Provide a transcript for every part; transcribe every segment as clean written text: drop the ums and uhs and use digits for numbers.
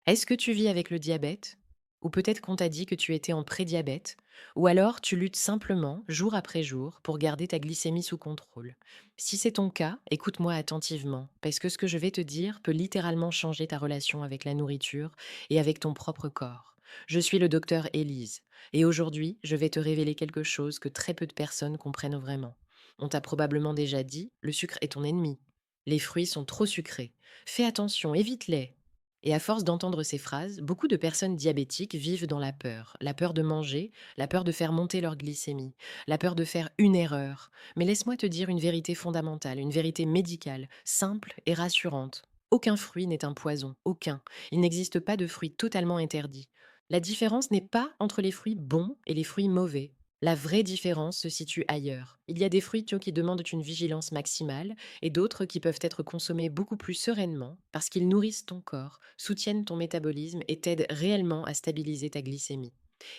Est-ce que tu vis avec le diabète? Ou peut-être qu'on t'a dit que tu étais en prédiabète? Ou alors tu luttes simplement, jour après jour, pour garder ta glycémie sous contrôle? Si c'est ton cas, écoute-moi attentivement, parce que ce que je vais te dire peut littéralement changer ta relation avec la nourriture et avec ton propre corps. Je suis le docteur Élise, et aujourd'hui, je vais te révéler quelque chose que très peu de personnes comprennent vraiment. On t'a probablement déjà dit, le sucre est ton ennemi. Les fruits sont trop sucrés. Fais attention, évite-les. Et à force d'entendre ces phrases, beaucoup de personnes diabétiques vivent dans la peur de manger, la peur de faire monter leur glycémie, la peur de faire une erreur. Mais laisse-moi te dire une vérité fondamentale, une vérité médicale, simple et rassurante. Aucun fruit n'est un poison, aucun. Il n'existe pas de fruit totalement interdit. La différence n'est pas entre les fruits bons et les fruits mauvais. La vraie différence se situe ailleurs. Il y a des fruits qui demandent une vigilance maximale et d'autres qui peuvent être consommés beaucoup plus sereinement parce qu'ils nourrissent ton corps, soutiennent ton métabolisme et t'aident réellement à stabiliser ta glycémie.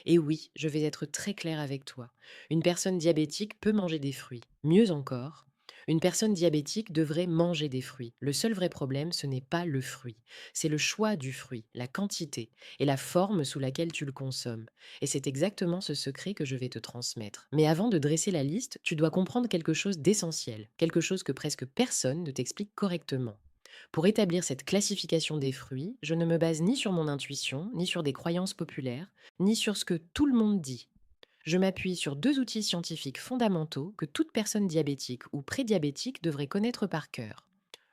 Et oui, je vais être très claire avec toi. Une personne diabétique peut manger des fruits. Mieux encore, une personne diabétique devrait manger des fruits. Le seul vrai problème, ce n'est pas le fruit. C'est le choix du fruit, la quantité et la forme sous laquelle tu le consommes. Et c'est exactement ce secret que je vais te transmettre. Mais avant de dresser la liste, tu dois comprendre quelque chose d'essentiel, quelque chose que presque personne ne t'explique correctement. Pour établir cette classification des fruits, je ne me base ni sur mon intuition, ni sur des croyances populaires, ni sur ce que tout le monde dit. Je m'appuie sur deux outils scientifiques fondamentaux que toute personne diabétique ou prédiabétique devrait connaître par cœur.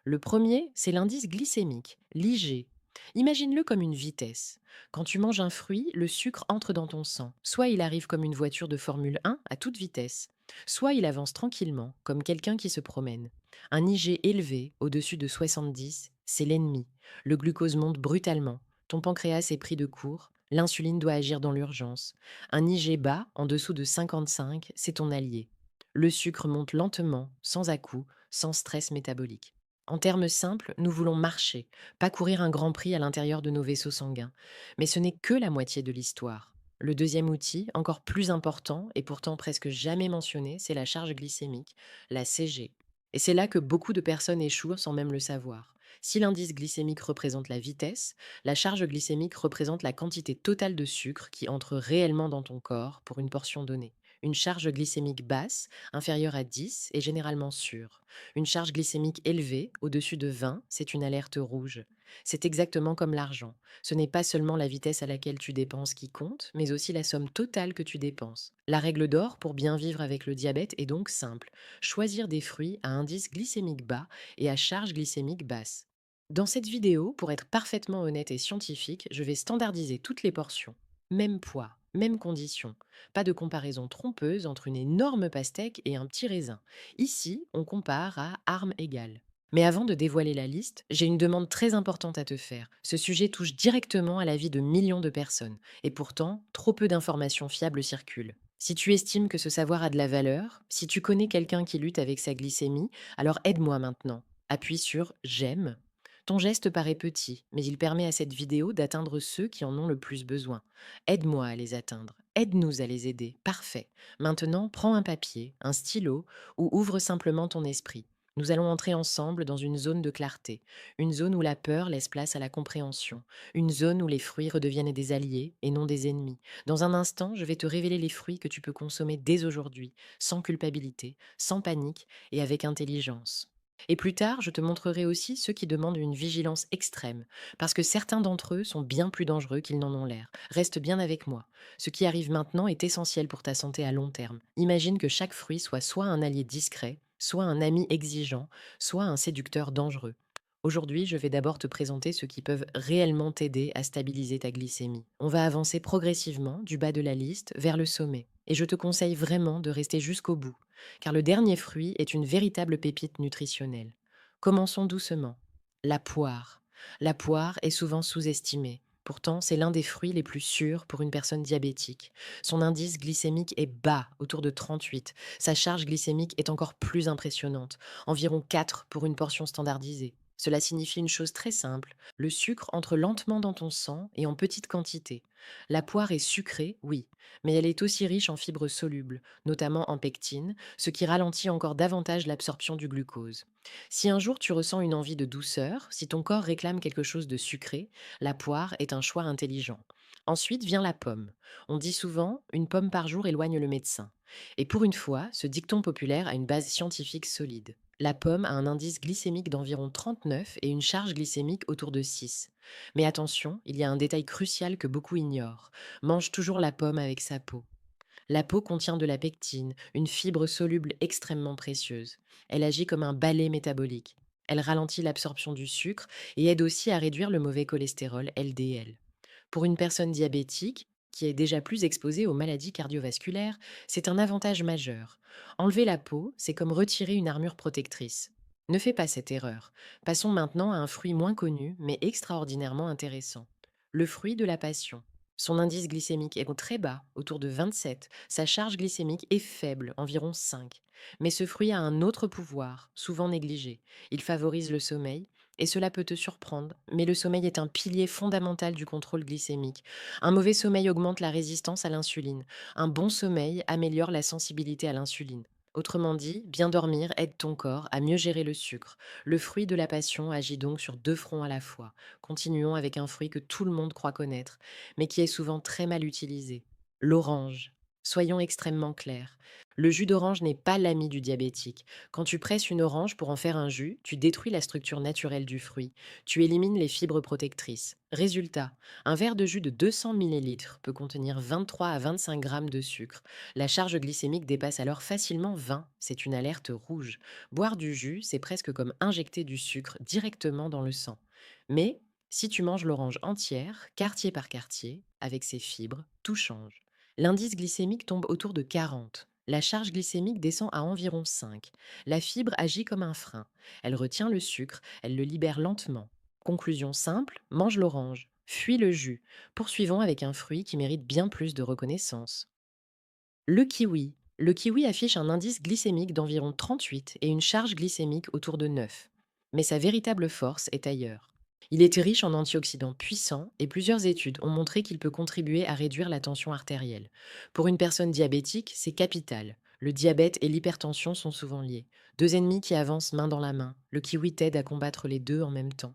Le premier, c'est l'indice glycémique, l'IG. Imagine-le comme une vitesse. Quand tu manges un fruit, le sucre entre dans ton sang. Soit il arrive comme une voiture de Formule 1 à toute vitesse, soit il avance tranquillement, comme quelqu'un qui se promène. Un IG élevé, au-dessus de 70, c'est l'ennemi. Le glucose monte brutalement. Ton pancréas est pris de court. L'insuline doit agir dans l'urgence. Un IG bas, en dessous de 55, c'est ton allié. Le sucre monte lentement, sans à-coups, sans stress métabolique. En termes simples, nous voulons marcher, pas courir un grand prix à l'intérieur de nos vaisseaux sanguins. Mais ce n'est que la moitié de l'histoire. Le deuxième outil, encore plus important et pourtant presque jamais mentionné, c'est la charge glycémique, la CG. Et c'est là que beaucoup de personnes échouent sans même le savoir. Si l'indice glycémique représente la vitesse, la charge glycémique représente la quantité totale de sucre qui entre réellement dans ton corps pour une portion donnée. Une charge glycémique basse, inférieure à 10, est généralement sûre. Une charge glycémique élevée, au-dessus de 20, c'est une alerte rouge. C'est exactement comme l'argent. Ce n'est pas seulement la vitesse à laquelle tu dépenses qui compte, mais aussi la somme totale que tu dépenses. La règle d'or pour bien vivre avec le diabète est donc simple. Choisir des fruits à indice glycémique bas et à charge glycémique basse. Dans cette vidéo, pour être parfaitement honnête et scientifique, je vais standardiser toutes les portions. Même poids, même conditions. Pas de comparaison trompeuse entre une énorme pastèque et un petit raisin. Ici, on compare à armes égales. Mais avant de dévoiler la liste, j'ai une demande très importante à te faire. Ce sujet touche directement à la vie de millions de personnes. Et pourtant, trop peu d'informations fiables circulent. Si tu estimes que ce savoir a de la valeur, si tu connais quelqu'un qui lutte avec sa glycémie, alors aide-moi maintenant. Appuie sur j'aime. Ton geste paraît petit, mais il permet à cette vidéo d'atteindre ceux qui en ont le plus besoin. Aide-moi à les atteindre. Aide-nous à les aider. Parfait. Maintenant, prends un papier, un stylo ou ouvre simplement ton esprit. Nous allons entrer ensemble dans une zone de clarté, une zone où la peur laisse place à la compréhension, une zone où les fruits redeviennent des alliés et non des ennemis. Dans un instant, je vais te révéler les fruits que tu peux consommer dès aujourd'hui, sans culpabilité, sans panique et avec intelligence. Et plus tard, je te montrerai aussi ceux qui demandent une vigilance extrême, parce que certains d'entre eux sont bien plus dangereux qu'ils n'en ont l'air. Reste bien avec moi. Ce qui arrive maintenant est essentiel pour ta santé à long terme. Imagine que chaque fruit soit un allié discret, soit un ami exigeant, soit un séducteur dangereux. Aujourd'hui, je vais d'abord te présenter ceux qui peuvent réellement t'aider à stabiliser ta glycémie. On va avancer progressivement du bas de la liste vers le sommet. Et je te conseille vraiment de rester jusqu'au bout, car le dernier fruit est une véritable pépite nutritionnelle. Commençons doucement. La poire. La poire est souvent sous-estimée. Pourtant, c'est l'un des fruits les plus sûrs pour une personne diabétique. Son indice glycémique est bas, autour de 38. Sa charge glycémique est encore plus impressionnante, environ 4 pour une portion standardisée. Cela signifie une chose très simple, le sucre entre lentement dans ton sang et en petite quantité. La poire est sucrée, oui, mais elle est aussi riche en fibres solubles, notamment en pectine, ce qui ralentit encore davantage l'absorption du glucose. Si un jour tu ressens une envie de douceur, si ton corps réclame quelque chose de sucré, la poire est un choix intelligent. Ensuite vient la pomme. On dit souvent une pomme par jour éloigne le médecin. Et pour une fois, ce dicton populaire a une base scientifique solide. La pomme a un indice glycémique d'environ 39 et une charge glycémique autour de 6. Mais attention, il y a un détail crucial que beaucoup ignorent. Mange toujours la pomme avec sa peau. La peau contient de la pectine, une fibre soluble extrêmement précieuse. Elle agit comme un balai métabolique. Elle ralentit l'absorption du sucre et aide aussi à réduire le mauvais cholestérol LDL. Pour une personne diabétique, qui est déjà plus exposée aux maladies cardiovasculaires, c'est un avantage majeur. Enlever la peau, c'est comme retirer une armure protectrice. Ne fais pas cette erreur. Passons maintenant à un fruit moins connu, mais extraordinairement intéressant. Le fruit de la passion. Son indice glycémique est très bas, autour de 27. Sa charge glycémique est faible, environ 5. Mais ce fruit a un autre pouvoir, souvent négligé. Il favorise le sommeil, et cela peut te surprendre, mais le sommeil est un pilier fondamental du contrôle glycémique. Un mauvais sommeil augmente la résistance à l'insuline. Un bon sommeil améliore la sensibilité à l'insuline. Autrement dit, bien dormir aide ton corps à mieux gérer le sucre. Le fruit de la passion agit donc sur deux fronts à la fois. Continuons avec un fruit que tout le monde croit connaître, mais qui est souvent très mal utilisé. L'orange. Soyons extrêmement clairs. Le jus d'orange n'est pas l'ami du diabétique. Quand tu presses une orange pour en faire un jus, tu détruis la structure naturelle du fruit. Tu élimines les fibres protectrices. Résultat, un verre de jus de 200 millilitres peut contenir 23 à 25 grammes de sucre. La charge glycémique dépasse alors facilement 20. C'est une alerte rouge. Boire du jus, c'est presque comme injecter du sucre directement dans le sang. Mais si tu manges l'orange entière, quartier par quartier, avec ses fibres, tout change. L'indice glycémique tombe autour de 40. La charge glycémique descend à environ 5. La fibre agit comme un frein. Elle retient le sucre, elle le libère lentement. Conclusion simple, mange l'orange. Fuis le jus. Poursuivons avec un fruit qui mérite bien plus de reconnaissance. Le kiwi. Le kiwi affiche un indice glycémique d'environ 38 et une charge glycémique autour de 9. Mais sa véritable force est ailleurs. Il est riche en antioxydants puissants et plusieurs études ont montré qu'il peut contribuer à réduire la tension artérielle. Pour une personne diabétique, c'est capital. Le diabète et l'hypertension sont souvent liés. Deux ennemis qui avancent main dans la main. Le kiwi t'aide à combattre les deux en même temps.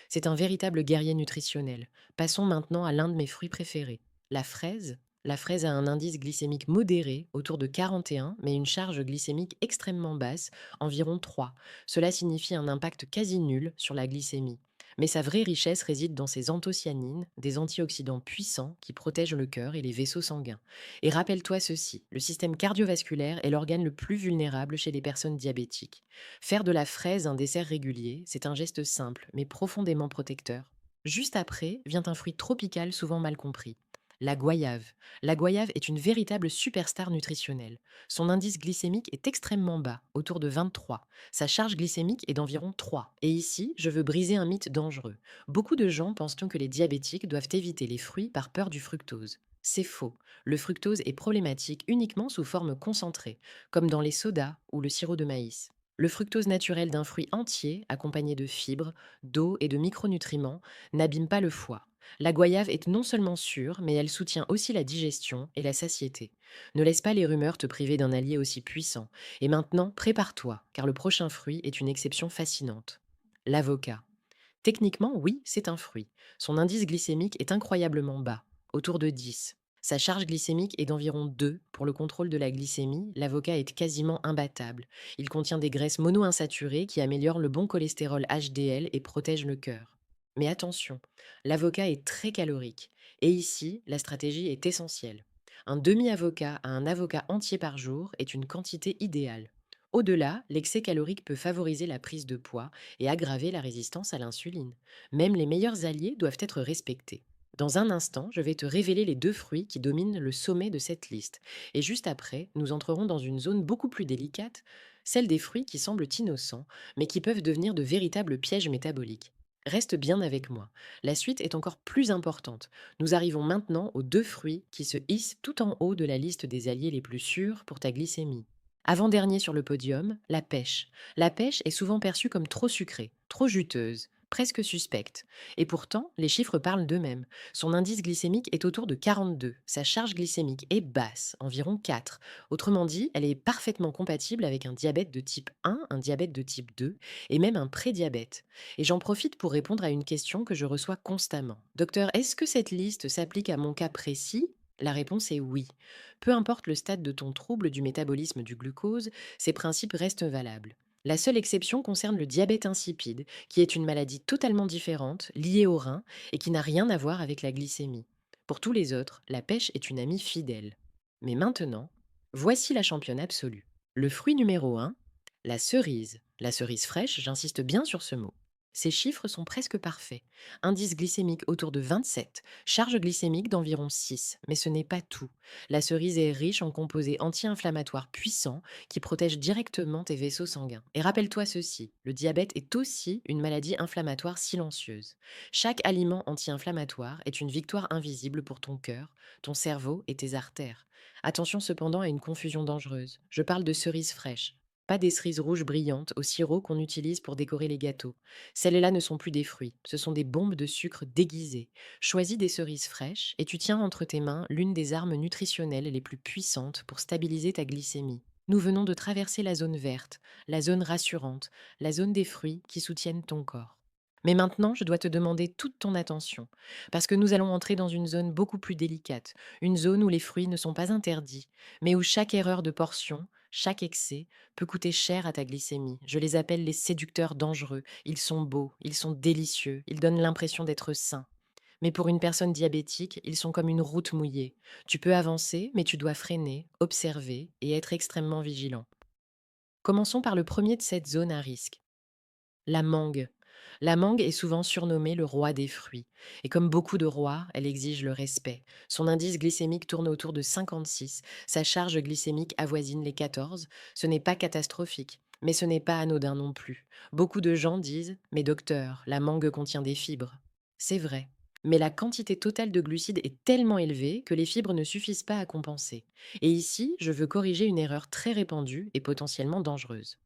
C'est un véritable guerrier nutritionnel. Passons maintenant à l'un de mes fruits préférés, la fraise. La fraise a un indice glycémique modéré, autour de 41, mais une charge glycémique extrêmement basse, environ 3. Cela signifie un impact quasi nul sur la glycémie. Mais sa vraie richesse réside dans ses anthocyanines, des antioxydants puissants qui protègent le cœur et les vaisseaux sanguins. Et rappelle-toi ceci, le système cardiovasculaire est l'organe le plus vulnérable chez les personnes diabétiques. Faire de la fraise un dessert régulier, c'est un geste simple, mais profondément protecteur. Juste après vient un fruit tropical souvent mal compris. La goyave. La goyave est une véritable superstar nutritionnelle. Son indice glycémique est extrêmement bas, autour de 23. Sa charge glycémique est d'environ 3. Et ici, je veux briser un mythe dangereux. Beaucoup de gens pensent que les diabétiques doivent éviter les fruits par peur du fructose. C'est faux. Le fructose est problématique uniquement sous forme concentrée, comme dans les sodas ou le sirop de maïs. Le fructose naturel d'un fruit entier, accompagné de fibres, d'eau et de micronutriments, n'abîme pas le foie. La goyave est non seulement sûre, mais elle soutient aussi la digestion et la satiété. Ne laisse pas les rumeurs te priver d'un allié aussi puissant. Et maintenant, prépare-toi, car le prochain fruit est une exception fascinante. L'avocat. Techniquement, oui, c'est un fruit. Son indice glycémique est incroyablement bas, autour de 10. Sa charge glycémique est d'environ 2. Pour le contrôle de la glycémie, l'avocat est quasiment imbattable. Il contient des graisses monoinsaturées qui améliorent le bon cholestérol HDL et protègent le cœur. Mais attention, l'avocat est très calorique. Et ici, la stratégie est essentielle. Un demi-avocat à un avocat entier par jour est une quantité idéale. Au-delà, l'excès calorique peut favoriser la prise de poids et aggraver la résistance à l'insuline. Même les meilleurs alliés doivent être respectés. Dans un instant, je vais te révéler les deux fruits qui dominent le sommet de cette liste. Et juste après, nous entrerons dans une zone beaucoup plus délicate, celle des fruits qui semblent innocents, mais qui peuvent devenir de véritables pièges métaboliques. Reste bien avec moi. La suite est encore plus importante. Nous arrivons maintenant aux deux fruits qui se hissent tout en haut de la liste des alliés les plus sûrs pour ta glycémie. Avant-dernier sur le podium, la pêche. La pêche est souvent perçue comme trop sucrée, trop juteuse, presque suspecte. Et pourtant, les chiffres parlent d'eux-mêmes. Son indice glycémique est autour de 42. Sa charge glycémique est basse, environ 4. Autrement dit, elle est parfaitement compatible avec un diabète de type 1, un diabète de type 2 et même un prédiabète. Et j'en profite pour répondre à une question que je reçois constamment. Docteur, est-ce que cette liste s'applique à mon cas précis? La réponse est oui. Peu importe le stade de ton trouble du métabolisme du glucose, ces principes restent valables. La seule exception concerne le diabète insipide, qui est une maladie totalement différente, liée au rein, et qui n'a rien à voir avec la glycémie. Pour tous les autres, la pêche est une amie fidèle. Mais maintenant, voici la championne absolue. Le fruit numéro un, la cerise. La cerise fraîche, j'insiste bien sur ce mot. Ces chiffres sont presque parfaits. Indice glycémique autour de 27, charge glycémique d'environ 6, mais ce n'est pas tout. La cerise est riche en composés anti-inflammatoires puissants qui protègent directement tes vaisseaux sanguins. Et rappelle-toi ceci, le diabète est aussi une maladie inflammatoire silencieuse. Chaque aliment anti-inflammatoire est une victoire invisible pour ton cœur, ton cerveau et tes artères. Attention cependant à une confusion dangereuse. Je parle de cerises fraîches, pas des cerises rouges brillantes au sirop qu'on utilise pour décorer les gâteaux. Celles-là ne sont plus des fruits, ce sont des bombes de sucre déguisées. Choisis des cerises fraîches et tu tiens entre tes mains l'une des armes nutritionnelles les plus puissantes pour stabiliser ta glycémie. Nous venons de traverser la zone verte, la zone rassurante, la zone des fruits qui soutiennent ton corps. Mais maintenant, je dois te demander toute ton attention, parce que nous allons entrer dans une zone beaucoup plus délicate, une zone où les fruits ne sont pas interdits, mais où chaque erreur de portion, chaque excès, peut coûter cher à ta glycémie. Je les appelle les séducteurs dangereux. Ils sont beaux, ils sont délicieux, ils donnent l'impression d'être sains. Mais pour une personne diabétique, ils sont comme une route mouillée. Tu peux avancer, mais tu dois freiner, observer et être extrêmement vigilant. Commençons par le premier de cette zone à risque. La mangue. La mangue est souvent surnommée le roi des fruits. Et comme beaucoup de rois, elle exige le respect. Son indice glycémique tourne autour de 56. Sa charge glycémique avoisine les 14. Ce n'est pas catastrophique. Mais ce n'est pas anodin non plus. Beaucoup de gens disent: Mais docteur, la mangue contient des fibres. C'est vrai. Mais la quantité totale de glucides est tellement élevée que les fibres ne suffisent pas à compenser. Et ici, je veux corriger une erreur très répandue et potentiellement dangereuse.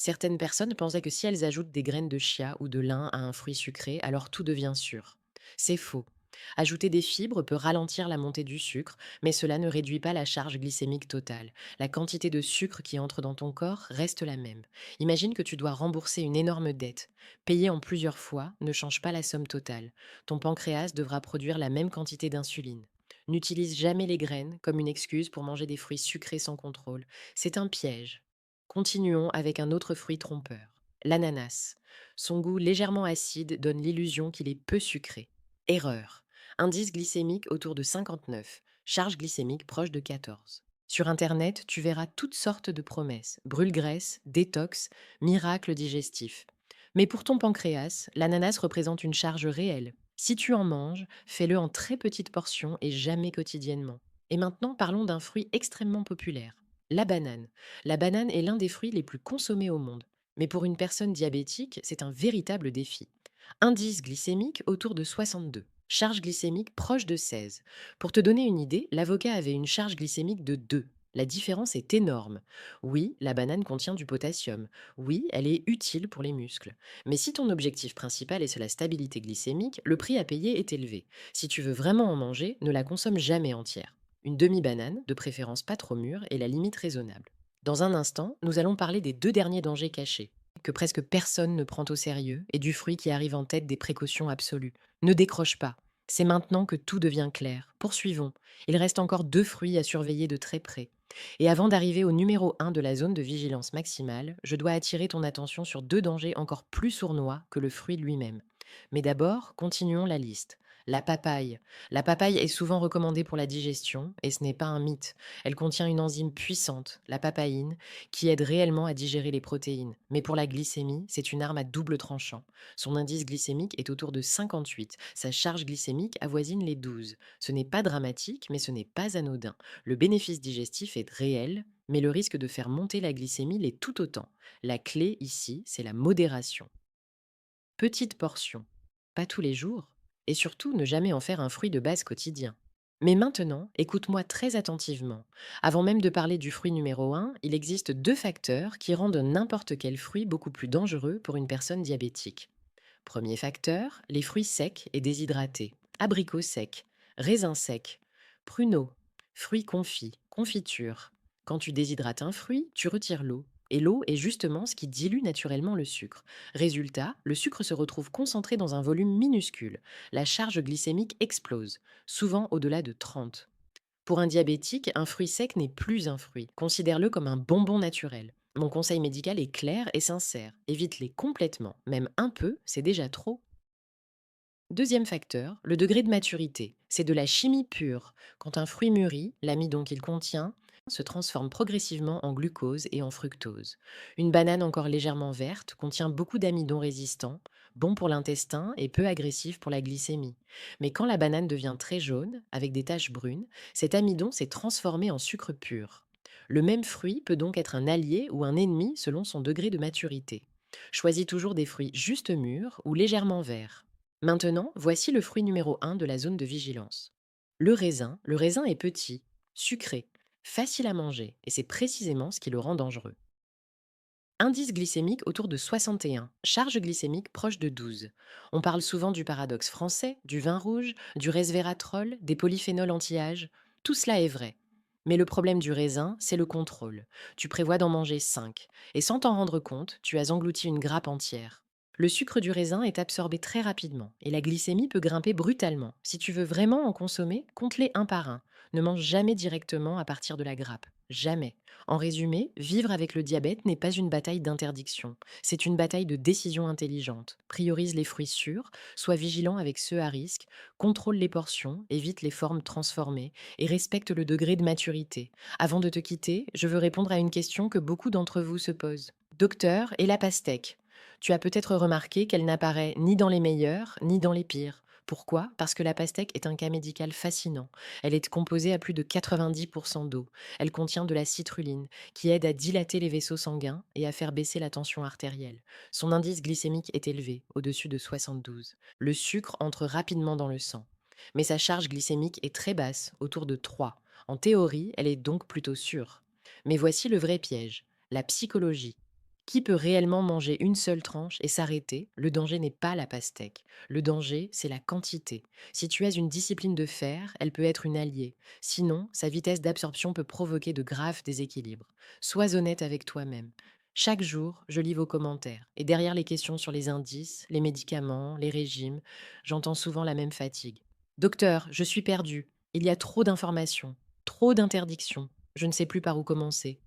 Certaines personnes pensaient que si elles ajoutent des graines de chia ou de lin à un fruit sucré, alors tout devient sûr. C'est faux. Ajouter des fibres peut ralentir la montée du sucre, mais cela ne réduit pas la charge glycémique totale. La quantité de sucre qui entre dans ton corps reste la même. Imagine que tu dois rembourser une énorme dette. Payer en plusieurs fois ne change pas la somme totale. Ton pancréas devra produire la même quantité d'insuline. N'utilise jamais les graines comme une excuse pour manger des fruits sucrés sans contrôle. C'est un piège. Continuons avec un autre fruit trompeur, l'ananas. Son goût légèrement acide donne l'illusion qu'il est peu sucré. Erreur. Indice glycémique autour de 59, charge glycémique proche de 14. Sur Internet, tu verras toutes sortes de promesses, brûle-graisse, détox, miracle digestif. Mais pour ton pancréas, l'ananas représente une charge réelle. Si tu en manges, fais-le en très petites portions et jamais quotidiennement. Et maintenant, parlons d'un fruit extrêmement populaire, la banane. La banane est l'un des fruits les plus consommés au monde. Mais pour une personne diabétique, c'est un véritable défi. Indice glycémique autour de 62. Charge glycémique proche de 16. Pour te donner une idée, l'avocat avait une charge glycémique de 2. La différence est énorme. Oui, la banane contient du potassium. Oui, elle est utile pour les muscles. Mais si ton objectif principal est la stabilité glycémique, le prix à payer est élevé. Si tu veux vraiment en manger, ne la consomme jamais entière. Une demi-banane, de préférence pas trop mûre, est la limite raisonnable. Dans un instant, nous allons parler des deux derniers dangers cachés, que presque personne ne prend au sérieux, et du fruit qui arrive en tête des précautions absolues. Ne décroche pas. C'est maintenant que tout devient clair. Poursuivons. Il reste encore deux fruits à surveiller de très près. Et avant d'arriver au numéro 1 de la zone de vigilance maximale, je dois attirer ton attention sur deux dangers encore plus sournois que le fruit lui-même. Mais d'abord, continuons la liste. La papaye. La papaye est souvent recommandée pour la digestion, et ce n'est pas un mythe. Elle contient une enzyme puissante, la papaïne, qui aide réellement à digérer les protéines. Mais pour la glycémie, c'est une arme à double tranchant. Son indice glycémique est autour de 58. Sa charge glycémique avoisine les 12. Ce n'est pas dramatique, mais ce n'est pas anodin. Le bénéfice digestif est réel, mais le risque de faire monter la glycémie l'est tout autant. La clé ici, c'est la modération. Petite portion, pas tous les jours, et surtout ne jamais en faire un fruit de base quotidien. Mais maintenant, écoute-moi très attentivement. Avant même de parler du fruit numéro un, il existe deux facteurs qui rendent n'importe quel fruit beaucoup plus dangereux pour une personne diabétique. Premier facteur, les fruits secs et déshydratés. Abricots secs, raisins secs, pruneaux, fruits confits, confitures. Quand tu déshydrates un fruit, tu retires l'eau. Et l'eau est justement ce qui dilue naturellement le sucre. Résultat, le sucre se retrouve concentré dans un volume minuscule. La charge glycémique explose, souvent au-delà de 30. Pour un diabétique, un fruit sec n'est plus un fruit. Considère-le comme un bonbon naturel. Mon conseil médical est clair et sincère. Évite-les complètement. Même un peu, c'est déjà trop. Deuxième facteur, le degré de maturité. C'est de la chimie pure. Quand un fruit mûrit, l'amidon qu'il contient se transforme progressivement en glucose et en fructose. Une banane encore légèrement verte contient beaucoup d'amidon résistant, bon pour l'intestin et peu agressif pour la glycémie. Mais quand la banane devient très jaune, avec des taches brunes, cet amidon s'est transformé en sucre pur. Le même fruit peut donc être un allié ou un ennemi selon son degré de maturité. Choisis toujours des fruits juste mûrs ou légèrement verts. Maintenant, voici le fruit numéro un de la zone de vigilance. Le raisin. Le raisin est petit, sucré, facile à manger, et c'est précisément ce qui le rend dangereux. Indice glycémique autour de 61, charge glycémique proche de 12. On parle souvent du paradoxe français, du vin rouge, du resveratrol, des polyphénols anti-âge. Tout cela est vrai. Mais le problème du raisin, c'est le contrôle. Tu prévois d'en manger 5, et sans t'en rendre compte, tu as englouti une grappe entière. Le sucre du raisin est absorbé très rapidement, et la glycémie peut grimper brutalement. Si tu veux vraiment en consommer, compte-les un par un. Ne mange jamais directement à partir de la grappe. Jamais. En résumé, vivre avec le diabète n'est pas une bataille d'interdiction, c'est une bataille de décision intelligente. Priorise les fruits sûrs, sois vigilant avec ceux à risque, contrôle les portions, évite les formes transformées et respecte le degré de maturité. Avant de te quitter, je veux répondre à une question que beaucoup d'entre vous se posent. Docteur, et la pastèque? Tu as peut-être remarqué qu'elle n'apparaît ni dans les meilleurs ni dans les pires. Pourquoi? Parce que la pastèque est un cas médical fascinant. Elle est composée à plus de 90% d'eau. Elle contient de la citrulline, qui aide à dilater les vaisseaux sanguins et à faire baisser la tension artérielle. Son indice glycémique est élevé, au-dessus de 72. Le sucre entre rapidement dans le sang. Mais sa charge glycémique est très basse, autour de 3. En théorie, elle est donc plutôt sûre. Mais voici le vrai piège, la psychologie. Qui peut réellement manger une seule tranche et s'arrêter? Le danger n'est pas la pastèque. Le danger, c'est la quantité. Si tu as une discipline de fer, elle peut être une alliée. Sinon, sa vitesse d'absorption peut provoquer de graves déséquilibres. Sois honnête avec toi-même. Chaque jour, je lis vos commentaires. Et derrière les questions sur les indices, les médicaments, les régimes, j'entends souvent la même fatigue. Docteur, je suis perdu. Il y a trop d'informations, trop d'interdictions. Je ne sais plus par où commencer.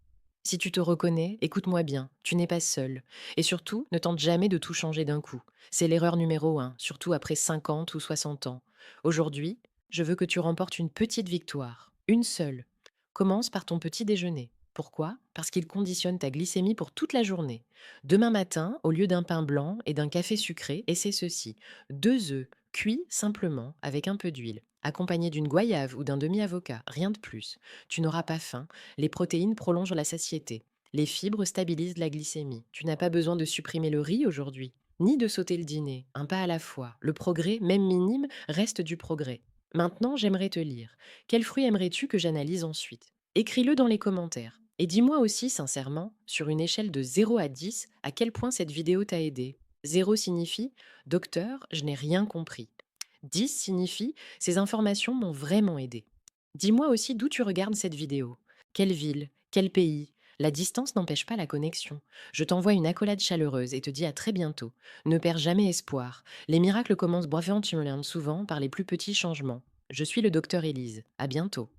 Si tu te reconnais, écoute-moi bien, tu n'es pas seul. Et surtout, ne tente jamais de tout changer d'un coup. C'est l'erreur numéro un, surtout après 50 ou 60 ans. Aujourd'hui, je veux que tu remportes une petite victoire. Une seule. Commence par ton petit déjeuner. Pourquoi? Parce qu'il conditionne ta glycémie pour toute la journée. Demain matin, au lieu d'un pain blanc et d'un café sucré, essaie ceci. 2 œufs, cuits simplement avec un peu d'huile, accompagnés d'une goyave ou d'un demi-avocat, rien de plus. Tu n'auras pas faim, les protéines prolongent la satiété. Les fibres stabilisent la glycémie. Tu n'as pas besoin de supprimer le riz aujourd'hui, ni de sauter le dîner, un pas à la fois. Le progrès, même minime, reste du progrès. Maintenant, j'aimerais te lire. Quel fruit aimerais-tu que j'analyse ensuite? Écris-le dans les commentaires. Et dis-moi aussi sincèrement, sur une échelle de 0 à 10, à quel point cette vidéo t'a aidé. 0 signifie docteur, je n'ai rien compris. 10 signifie ces informations m'ont vraiment aidé. Dis-moi aussi d'où tu regardes cette vidéo. Quelle ville? Quel pays? La distance n'empêche pas la connexion. Je t'envoie une accolade chaleureuse et te dis à très bientôt. Ne perds jamais espoir. Les miracles commencent souvent par les plus petits changements. Je suis le docteur Élise. À bientôt.